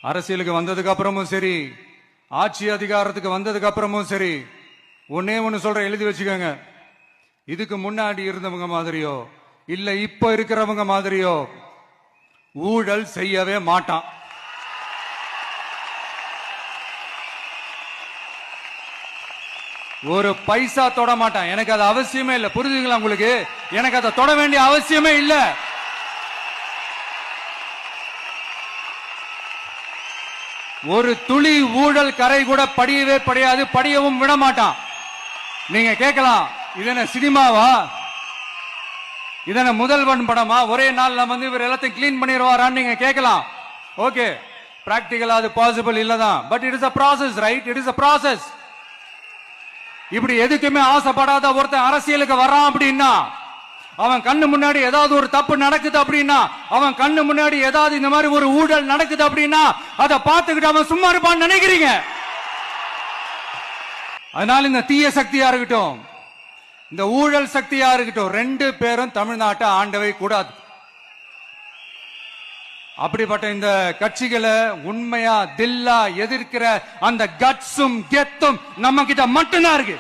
அரசியலுக்கு வந்ததுக்கு அப்புறமும் சரி, ஆட்சி அதிகாரத்துக்கு வந்ததுக்கு அப்புறமும் சரி, ஒன்னே ஒன்னு சொல்ற, எழுதி வச்சுக்கோங்க. இதுக்கு முன்னாடி இருந்தவங்க மாதிரியோ இல்ல இப்ப இருக்கிறவங்க மாதிரியோ ஊழல் செய்யவே மாட்டான். ஒரு பைசா தொட மாட்டான். எனக்கு அது அவசியமே இல்லை. புரியுதுங்களா உங்களுக்கு? எனக்கு அதை தொட வேண்டிய அவசியமே இல்லை. ஒரு துளி ஊழல் கரை கூட படியவே படியாது, படியவும் விட மாட்டான். நீங்க கேட்கலாம், இது என்ன சினிமாவா, இதன முதல்வன் படமா, ஒரே நாள்ல வந்து இவர் எல்லாத்தையும் கிளீன் பண்ணிடுவாரான்னு நீங்க கேட்கலாம். ஓகே, பிராக்டிகலா அது பாசிபிள் இல்லதான். But it is a process, right? It is a process. இப்படி எதுக்குமே ஆசைப்படாத ஒருத்தன் அரசியலுக்கு வரான் அப்படின்னா, அவன் கண்ணு முன்னாடி ஏதாவது ஒரு தப்பு நடக்குது அப்படின்னா, அவன் கண்ணு முன்னாடி ஏதாவது இந்த மாதிரி ஒரு ஊழல் நடக்குது அப்படின்னா, அதை பார்த்துக்கிட்டு அவன் சும்மா இருப்பான்னு நினைக்கிறீங்க? அதனால இந்த தீய சக்தியா இருக்கட்டும், இந்த ஊழல் சக்தியா இருக்கட்டும், ரெண்டு பேரும் தமிழ்நாட்டை ஆண்டவை கூடாது. அப்படிப்பட்ட இந்த கட்சிகளை உண்மையா தில்லா எதிர்க்கிற அந்த கட்ஸும் கெத்தும் நம்ம கிட்ட மட்டும்தான் இருக்கு.